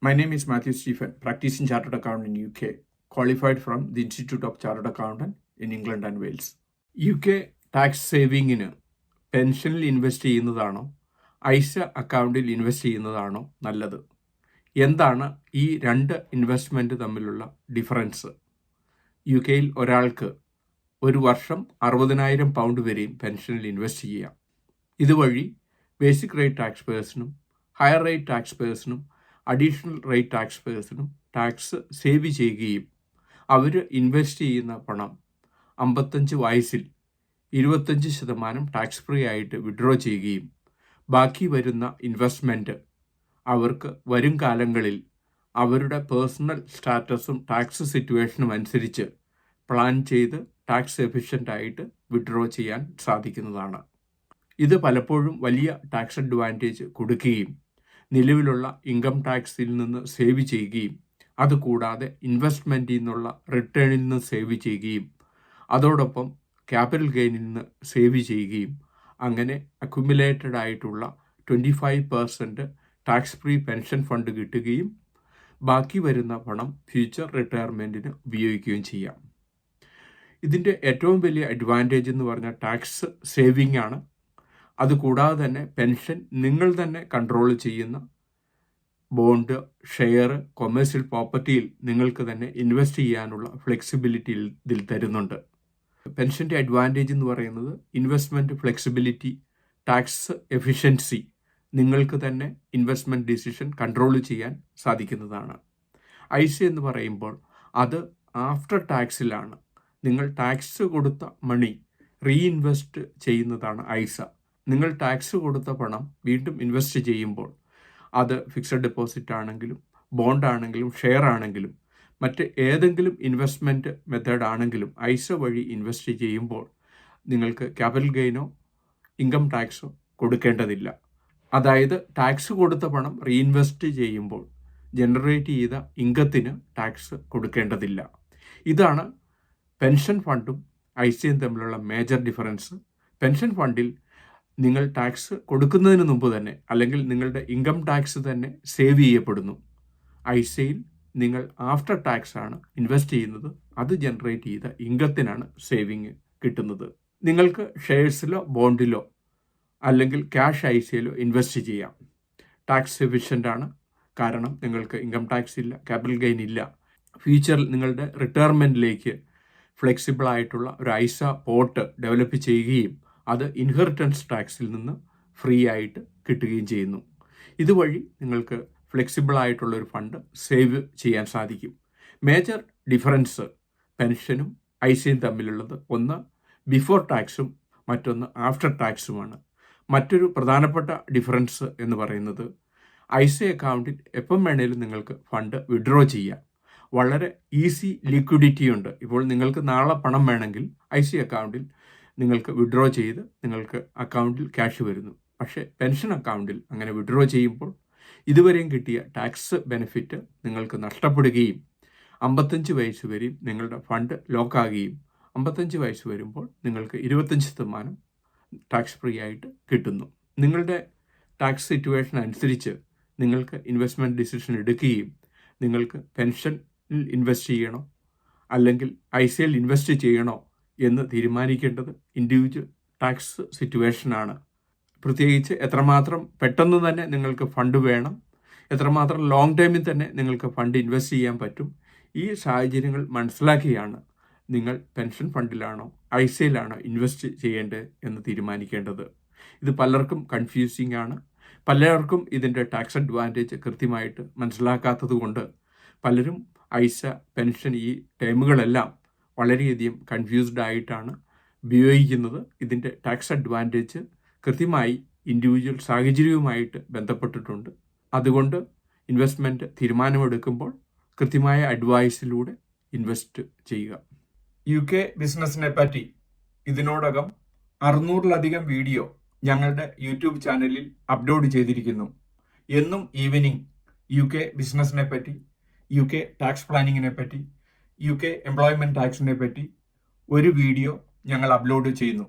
My name is Matthew Stephen, practicing chartered accountant in UK, qualified from the Institute of Chartered Accountant in England and Wales. UK tax സേവിങ്ങിന് പെൻഷനിൽ invest ചെയ്യുന്നതാണോ ISA അക്കൗണ്ടിൽ invest ചെയ്യുന്നതാണോ നല്ലത്? എന്താണ് ഈ രണ്ട് ഇൻവെസ്റ്റ്മെൻറ്റ് തമ്മിലുള്ള ഡിഫറൻസ്? യു കെയിൽ ഒരാൾക്ക് ഒരു വർഷം 60,000 പൗണ്ട് വരെയും പെൻഷനിൽ ഇൻവെസ്റ്റ് ചെയ്യാം. ഇതുവഴി ബേസിക് റേറ്റ് ടാക്സ് പേഴ്സണും ഹയർ റേറ്റ് ടാക്സ് പേഴ്സണും അഡീഷണൽ റേറ്റ് ടാക്സ് പേഴ്സണും ടാക്സ് സേവ് ചെയ്യുകയും അവർ ഇൻവെസ്റ്റ് ചെയ്യുന്ന പണം 55 വയസ്സിൽ 25% ടാക്സ് ഫ്രീ ആയിട്ട് വിഡ്രോ ചെയ്യുകയും ബാക്കി വരുന്ന ഇൻവെസ്റ്റ്മെൻറ്റ് അവർക്ക് വരും കാലങ്ങളിൽ അവരുടെ പേഴ്സണൽ സ്റ്റാറ്റസും ടാക്സ് സിറ്റുവേഷനും അനുസരിച്ച് പ്ലാൻ ചെയ്ത് ടാക്സ് എഫിഷ്യൻ്റായിട്ട് വിഡ്രോ ചെയ്യാൻ സാധിക്കുന്നതാണ്. ഇത് പലപ്പോഴും വലിയ ടാക്സ് അഡ്വാൻറ്റേജ് കൊടുക്കുകയും നിലവിലുള്ള ഇൻകം ടാക്സിൽ നിന്ന് സേവ് ചെയ്യുകയും അതുകൂടാതെ ഇൻവെസ്റ്റ്മെൻറ്റിൽ നിന്നുള്ള റിട്ടേണിൽ നിന്ന് സേവ് ചെയ്യുകയും അതോടൊപ്പം ക്യാപിറ്റൽ ഗെയിനിൽ നിന്ന് സേവ് ചെയ്യുകയും അങ്ങനെ അക്യുമുലേറ്റഡ് ആയിട്ടുള്ള 25% ടാക്സ് ഫ്രീ പെൻഷൻ ഫണ്ട് കിട്ടുകയും ബാക്കി വരുന്ന പണം ഫ്യൂച്ചർ റിട്ടയർമെൻറ്റിന് ഉപയോഗിക്കുകയും ചെയ്യാം. ഇതിൻ്റെ ഏറ്റവും വലിയ അഡ്വാൻറ്റേജ് എന്ന് പറഞ്ഞാൽ ടാക്സ് സേവിംഗ് ആണ്. അതുകൂടാതെ തന്നെ പെൻഷൻ നിങ്ങൾ തന്നെ കൺട്രോൾ ചെയ്യുന്ന ബോണ്ട്, ഷെയർ, കൊമേഴ്സ്യൽ പ്രോപ്പർട്ടിയിൽ നിങ്ങൾക്ക് തന്നെ ഇൻവെസ്റ്റ് ചെയ്യാനുള്ള ഫ്ലെക്സിബിലിറ്റി ഇതിൽ തരുന്നുണ്ട്. പെൻഷൻ്റെ അഡ്വാൻറ്റേജ് എന്ന് പറയുന്നത് ഇൻവെസ്റ്റ്മെൻറ്റ് ഫ്ലെക്സിബിലിറ്റി, ടാക്സ് എഫിഷ്യൻസി, നിങ്ങൾക്ക് തന്നെ ഇൻവെസ്റ്റ്മെൻറ്റ് ഡിസിഷൻ കൺട്രോൾ ചെയ്യാൻ സാധിക്കുന്നതാണ്. ഐസ എന്ന് പറയുമ്പോൾ അത് ആഫ്റ്റർ ടാക്സിലാണ്. നിങ്ങൾ ടാക്സ് കൊടുത്ത മണി റീഇൻവെസ്റ്റ് ചെയ്യുന്നതാണ് ഐസ. നിങ്ങൾ ടാക്സ് കൊടുത്ത പണം വീണ്ടും ഇൻവെസ്റ്റ് ചെയ്യുമ്പോൾ അത് ഫിക്സഡ് ഡെപ്പോസിറ്റ് ആണെങ്കിലും ബോണ്ട് ആണെങ്കിലും ഷെയർ ആണെങ്കിലും മറ്റ് ഏതെങ്കിലും ഇൻവെസ്റ്റ്മെൻറ്റ് മെത്തേഡ് ആണെങ്കിലും ഐസ വഴി ഇൻവെസ്റ്റ് ചെയ്യുമ്പോൾ നിങ്ങൾക്ക് ക്യാപിറ്റൽ ഗെയിനോ ഇൻകം ടാക്സോ കൊടുക്കേണ്ടതില്ല. അതായത് ടാക്സ് കൊടുത്ത പണം റീഇൻവെസ്റ്റ് ചെയ്യുമ്പോൾ ജനറേറ്റ് ചെയ്ത ഇൻകത്തിന് ടാക്സ് കൊടുക്കേണ്ടതില്ല. ഇതാണ് പെൻഷൻ ഫണ്ടും ഐസയും തമ്മിലുള്ള മേജർ ഡിഫറൻസ്. പെൻഷൻ ഫണ്ടിൽ നിങ്ങൾ ടാക്സ് കൊടുക്കുന്നതിന് മുമ്പ് തന്നെ അല്ലെങ്കിൽ നിങ്ങളുടെ ഇൻകം ടാക്സ് തന്നെ സേവ് ചെയ്യപ്പെടുന്നു. ഐസയിൽ നിങ്ങൾ ആഫ്റ്റർ ടാക്സ് ആണ് ഇൻവെസ്റ്റ് ചെയ്യുന്നത്. അത് ജനറേറ്റ് ചെയ്ത ഇൻകത്തിനാണ് സേവിങ് കിട്ടുന്നത്. നിങ്ങൾക്ക് ഷെയർസിലോ ബോണ്ടിലോ അല്ലെങ്കിൽ ക്യാഷ് ഐസയിലോ ഇൻവെസ്റ്റ് ചെയ്യാം. ടാക്സ് എഫിഷ്യൻ്റ് ആണ്. കാരണം നിങ്ങൾക്ക് ഇൻകം ടാക്സ് ഇല്ല, ക്യാപിറ്റൽ ഗെയിൻ ഇല്ല. ഫ്യൂച്ചറിൽ നിങ്ങളുടെ റിട്ടയർമെൻറ്റിലേക്ക് ഫ്ലെക്സിബിൾ ആയിട്ടുള്ള ഒരു ഐസ പോർട്ട് ഡെവലപ്പ് ചെയ്യുകയും അത് ഇൻഹെറിറ്റൻസ് ടാക്സിൽ നിന്ന് ഫ്രീ ആയിട്ട് കിട്ടുകയും ചെയ്യുന്നു. ഇതുവഴി നിങ്ങൾക്ക് ഫ്ലെക്സിബിൾ ആയിട്ടുള്ളൊരു ഫണ്ട് സേവ് ചെയ്യാൻ സാധിക്കും. മേജർ ഡിഫറൻസ് പെൻഷനും ഐസയും തമ്മിലുള്ളത് ഒന്ന് ബിഫോർ ടാക്സും മറ്റൊന്ന് ആഫ്റ്റർ ടാക്സുമാണ്. മറ്റൊരു പ്രധാനപ്പെട്ട ഡിഫറൻസ് എന്ന് പറയുന്നത് ഐസ അക്കൗണ്ടിൽ എപ്പം വേണേലും നിങ്ങൾക്ക് ഫണ്ട് വിഡ്രോ ചെയ്യാം. വളരെ ഈസി ലിക്വിഡിറ്റി ഉണ്ട്. ഇപ്പോൾ നിങ്ങൾക്ക് നാളെ പണം വേണമെങ്കിൽ ഐസ അക്കൗണ്ടിൽ നിങ്ങൾക്ക് വിഡ്രോ ചെയ്ത് നിങ്ങൾക്ക് അക്കൗണ്ടിൽ ക്യാഷ് വരുന്നു. പക്ഷേ പെൻഷൻ അക്കൗണ്ടിൽ അങ്ങനെ വിഡ്രോ ചെയ്യുമ്പോൾ ഇതുവരെയും കിട്ടിയ ടാക്സ് ബെനിഫിറ്റ് നിങ്ങൾക്ക് നഷ്ടപ്പെടുകയും 55 വയസ്സ് വരെയും നിങ്ങളുടെ ഫണ്ട് ലോക്കാകുകയും 55 വയസ്സ് വരുമ്പോൾ നിങ്ങൾക്ക് 25% ടാക്സ് ഫ്രീ ആയിട്ട് കിട്ടുന്നു. നിങ്ങളുടെ ടാക്സ് സിറ്റുവേഷൻ അനുസരിച്ച് നിങ്ങൾക്ക് ഇൻവെസ്റ്റ്മെൻറ്റ് ഡിസിഷൻ എടുക്കുകയും നിങ്ങൾക്ക് പെൻഷനിൽ ഇൻവെസ്റ്റ് ചെയ്യണോ അല്ലെങ്കിൽ ഐസയിൽ ഇൻവെസ്റ്റ് ചെയ്യണോ എന്ന് തീരുമാനിക്കേണ്ടത് ഇൻഡിവിജ്വൽ ടാക്സ് സിറ്റുവേഷനാണ്. പ്രത്യേകിച്ച് എത്രമാത്രം പെട്ടെന്ന് തന്നെ നിങ്ങൾക്ക് ഫണ്ട് വേണം, എത്രമാത്രം ലോങ് ടൈമിൽ തന്നെ നിങ്ങൾക്ക് ഫണ്ട് ഇൻവെസ്റ്റ് ചെയ്യാൻ പറ്റും, ഈ സാഹചര്യങ്ങൾ മനസ്സിലാക്കിയാണ് നിങ്ങൾ പെൻഷൻ ഫണ്ടിലാണോ ഐസയിലാണോ ഇൻവെസ്റ്റ് ചെയ്യേണ്ടത് എന്ന് തീരുമാനിക്കേണ്ടത്. ഇത് പലർക്കും കൺഫ്യൂസിങ് ആണ്. പലർക്കും ഇതിൻ്റെ ടാക്സ് അഡ്വാൻറ്റേജ് കൃത്യമായിട്ട് മനസ്സിലാക്കാത്തത് കൊണ്ട് പലരും ഐസ, പെൻഷൻ ഈ ടേമുകളെല്ലാം വളരെയധികം കൺഫ്യൂസ്ഡ് ആയിട്ടാണ് ഉപയോഗിക്കുന്നത്. ഇതിൻ്റെ ടാക്സ് അഡ്വാൻറ്റേജ് കൃത്യമായി ഇൻഡിവിജ്വൽ സാഹചര്യവുമായിട്ട് ബന്ധപ്പെട്ടിട്ടുണ്ട്. അതുകൊണ്ട് ഇൻവെസ്റ്റ്മെൻറ്റ് തീരുമാനമെടുക്കുമ്പോൾ കൃത്യമായ അഡ്വൈസിലൂടെ ഇൻവെസ്റ്റ് ചെയ്യുക. യു കെ ബിസിനസ്സിനെ പറ്റി ഇതിനോടകം 600-ലധികം വീഡിയോ ഞങ്ങളുടെ യൂട്യൂബ് ചാനലിൽ അപ്ലോഡ് ചെയ്തിരിക്കുന്നു. എന്നും ഈവനിങ് യു കെ ബിസിനസ്സിനെ പറ്റി, യു കെ ടാക്സ് പ്ലാനിങ്ങിനെ പറ്റി, യു കെ എംപ്ലോയ്മെൻറ്റ് ടാക്സിനെ പറ്റി ഒരു വീഡിയോ ഞങ്ങൾ അപ്ലോഡ് ചെയ്യുന്നു.